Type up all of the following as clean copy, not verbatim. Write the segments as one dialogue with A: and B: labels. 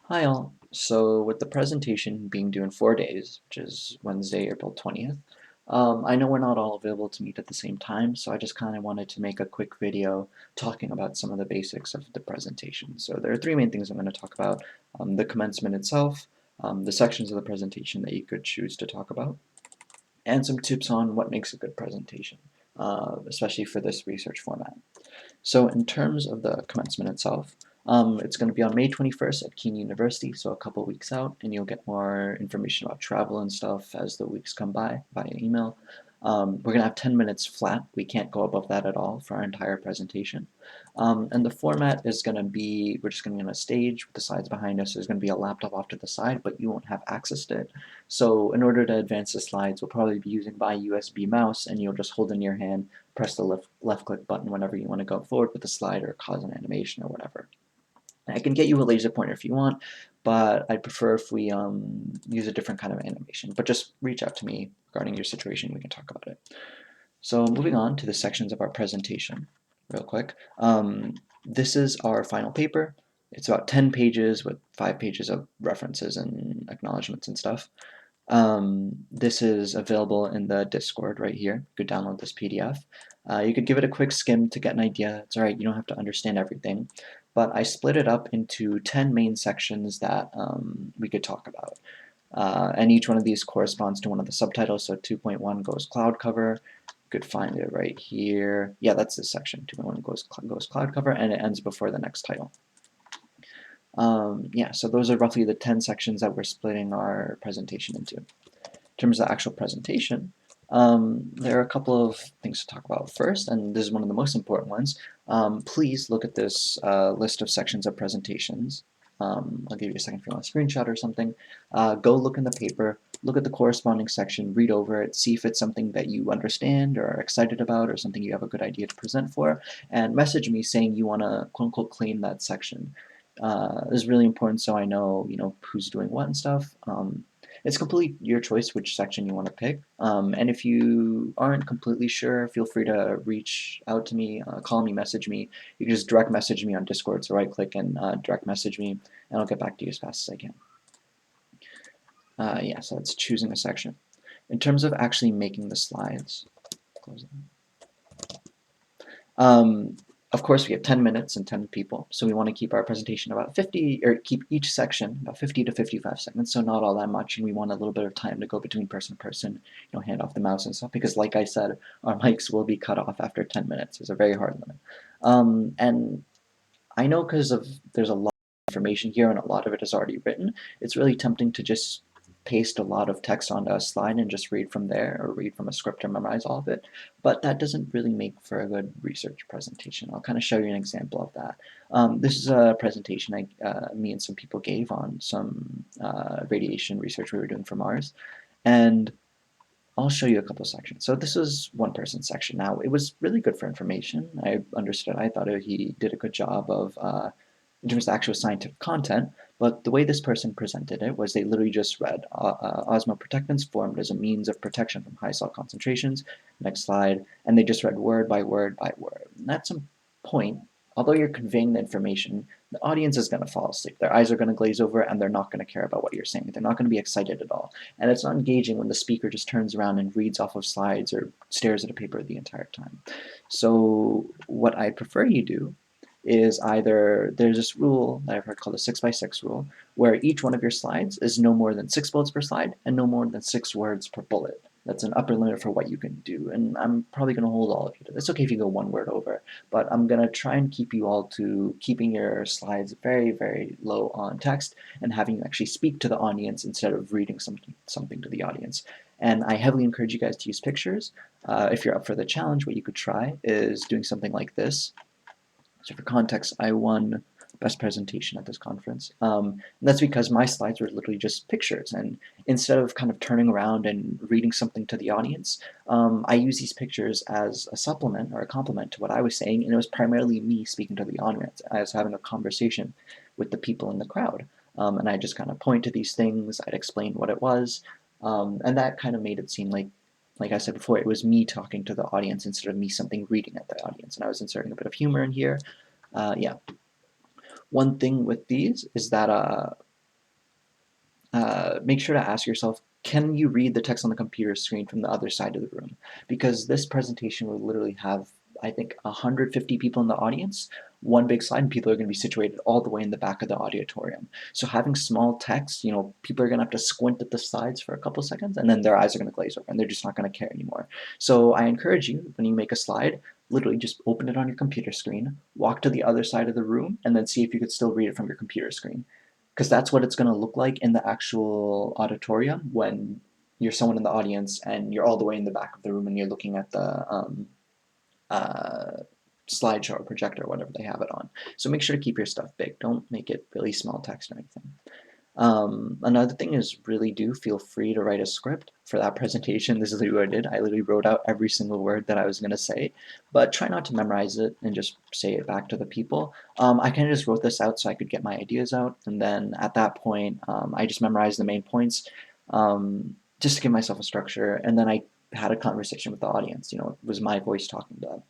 A: Hi all. So with the presentation being due in 4 days, which is Wednesday, April 20th, I know we're not all available to meet at the same time, so I just kind of wanted to make a quick video talking about some of the basics of the presentation. So there are three main things I'm going to talk about. The commencement itself, the sections of the presentation that you could choose to talk about, and some tips on what makes a good presentation, especially for this research format. So in terms of the commencement itself, it's going to be on May 21st at Keene University, so a couple weeks out, and you'll get more information about travel and stuff as the weeks come by via email. We're going to have 10 minutes flat. We can't go above that at all for our entire presentation. And the format is going to be, we're just going to be on a stage with the slides behind us. There's going to be a laptop off to the side, but you won't have access to it. So in order to advance the slides, we'll probably be using by USB mouse, and you'll just hold in your hand, press the left click button whenever you want to go forward with the slide or cause an animation or whatever. I can get you a laser pointer if you want, but I'd prefer if we use a different kind of animation. But just reach out to me regarding your situation. We can talk about it. So moving on to the sections of our presentation real quick. This is our final paper. It's about 10 pages with 5 pages of references and acknowledgments and stuff. This is available in the Discord right here. You could download this PDF. You could give it a quick skim to get an idea. It's alright, you don't have to understand everything. But I split it up into 10 main sections that we could talk about. And each one of these corresponds to one of the subtitles. So 2.1 goes cloud cover. You could find it right here. Yeah, that's this section. 2.1 goes cloud cover, and it ends before the next title. Yeah, so those are roughly the 10 sections that we're splitting our presentation into. In terms of the actual presentation, there are a couple of things to talk about first, and this is one of the most important ones. Please look at this list of sections of presentations. I'll give you a second if you want a screenshot or something. Go look in the paper, look at the corresponding section, read over it, see if it's something that you understand or are excited about or something you have a good idea to present for, and message me saying you want to quote-unquote claim that section. This is really important so I know, who's doing what and stuff. It's completely your choice which section you want to pick. And if you aren't completely sure, feel free to reach out to me, call me, message me. You can just direct message me on Discord, so right click and direct message me, and I'll get back to you as fast as I can. Yeah, so that's choosing a section. In terms of actually making the slides, close that. Of course, we have 10 minutes and 10 people, so we want to keep our presentation about 50, or keep each section about 50 to 55 seconds, so not all that much, and we want a little bit of time to go between person to person, hand off the mouse and stuff, because like I said, our mics will be cut off after 10 minutes. It's a very hard limit. And I know because there's a lot of information here and a lot of it is already written, it's really tempting to just paste a lot of text onto a slide and just read from there or read from a script or memorize all of it, but that doesn't really make for a good research presentation. I'll kind of show you an example of that. This is a presentation me and some people gave on some radiation research we were doing for Mars, and I'll show you a couple sections. So this was one person's section. Now, it was really good for information. I understood. I thought he did a good job of in terms of actual scientific content, but the way this person presented it was they literally just read osmoprotectants formed as a means of protection from high salt concentrations. Next slide. And they just read word by word by word. And at some point, although you're conveying the information, the audience is going to fall asleep. Their eyes are going to glaze over and they're not going to care about what you're saying. They're not going to be excited at all. And it's not engaging when the speaker just turns around and reads off of slides or stares at a paper the entire time. So what I prefer you do is either there's this rule that I've heard called the 6x6 rule, where each one of your slides is no more than 6 bullets per slide and no more than 6 words per bullet. That's an upper limit for what you can do, and I'm probably going to hold all of you to this. It's okay if you go one word over, but I'm going to try and keep you all to keeping your slides very, very low on text and having you actually speak to the audience instead of reading something to the audience. And I heavily encourage you guys to use pictures. If you're up for the challenge, what you could try is doing something like this. So for context, I won best presentation at this conference. And that's because my slides were literally just pictures. And instead of kind of turning around and reading something to the audience, I use these pictures as a supplement or a complement to what I was saying. And it was primarily me speaking to the audience. I was having a conversation with the people in the crowd. And I just kind of point to these things. I'd explain what it was. And that kind of made it seem like I said before, it was me talking to the audience instead of me something reading at the audience. And I was inserting a bit of humor in here. Yeah. One thing with these is that make sure to ask yourself, can you read the text on the computer screen from the other side of the room? Because this presentation will literally have, I think, 150 people in the audience, one big slide, and people are going to be situated all the way in the back of the auditorium. So having small text, people are going to have to squint at the slides for a couple seconds, and then their eyes are going to glaze over, and they're just not going to care anymore. So I encourage you, when you make a slide, literally just open it on your computer screen, walk to the other side of the room, and then see if you could still read it from your computer screen, because that's what it's going to look like in the actual auditorium when you're someone in the audience and you're all the way in the back of the room and you're looking at the uh, slideshow or projector or whatever they have it on. So make sure to keep your stuff big. Don't make it really small text or anything. Another thing is, really do feel free to write a script for that presentation. This is literally what I did. I literally wrote out every single word that I was going to say, but try not to memorize it and just say it back to the people. I kind of just wrote this out so I could get my ideas out, and then at that point, I just memorized the main points just to give myself a structure, and then I had a conversation with the audience. It was my voice talking to them.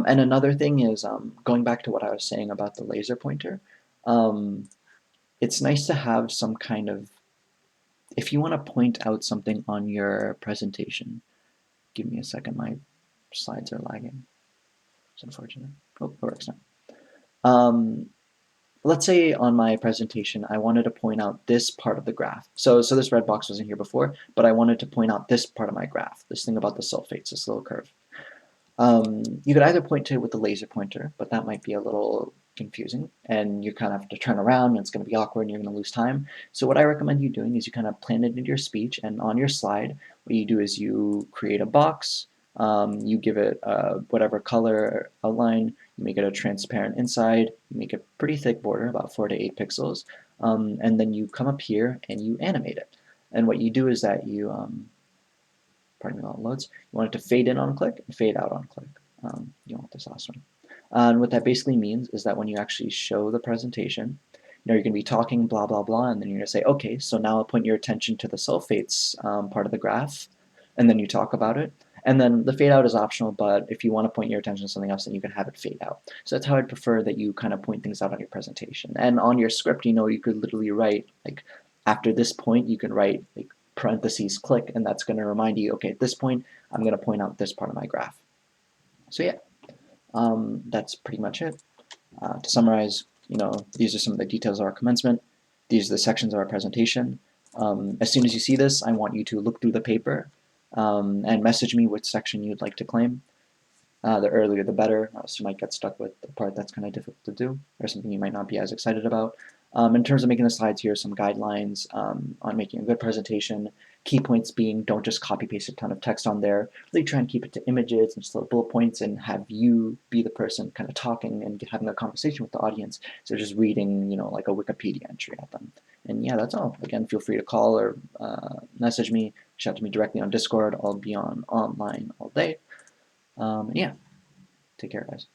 A: And another thing is, going back to what I was saying about the laser pointer, it's nice to have some kind of, if you want to point out something on your presentation, give me a second, my slides are lagging. It's unfortunate. Oh, it works now. Let's say on my presentation, I wanted to point out this part of the graph. So this red box wasn't here before, but I wanted to point out this part of my graph, this thing about the sulfates, this little curve. You could either point to it with the laser pointer, but that might be a little confusing, and you kind of have to turn around, and it's going to be awkward, and you're going to lose time. So what I recommend you doing is you kind of plan it into your speech, and on your slide, what you do is you create a box, you give it whatever color outline, you make it a transparent inside, you make a pretty thick border, about 4 to 8 pixels, and then you come up here and you animate it. And what you do is that you pardon me while it loads, you want it to fade in on click and fade out on click. You don't want this last one. And what that basically means is that when you actually show the presentation, you're going to be talking blah, blah, blah, and then you're going to say, okay, so now I'll point your attention to the sulfates part of the graph, and then you talk about it. And then the fade out is optional, but if you want to point your attention to something else, then you can have it fade out. So that's how I'd prefer that you kind of point things out on your presentation. And on your script, you could literally write, like, after this point, you can write, like, parentheses click, and that's going to remind you, okay, at this point, I'm going to point out this part of my graph. So yeah, that's pretty much it. To summarize, these are some of the details of our commencement. These are the sections of our presentation. As soon as you see this, I want you to look through the paper and message me which section you'd like to claim. The earlier the better, else you might get stuck with the part that's kind of difficult to do, or something you might not be as excited about. In terms of making the slides, here are some guidelines on making a good presentation. Key points being, don't just copy paste a ton of text on there. Really try and keep it to images and just little bullet points, and have you be the person kind of talking and having a conversation with the audience. So just reading, like a Wikipedia entry at them. And yeah, that's all. Again, feel free to call or message me, reach out to me directly on Discord. I'll be online all day. Yeah, take care, guys.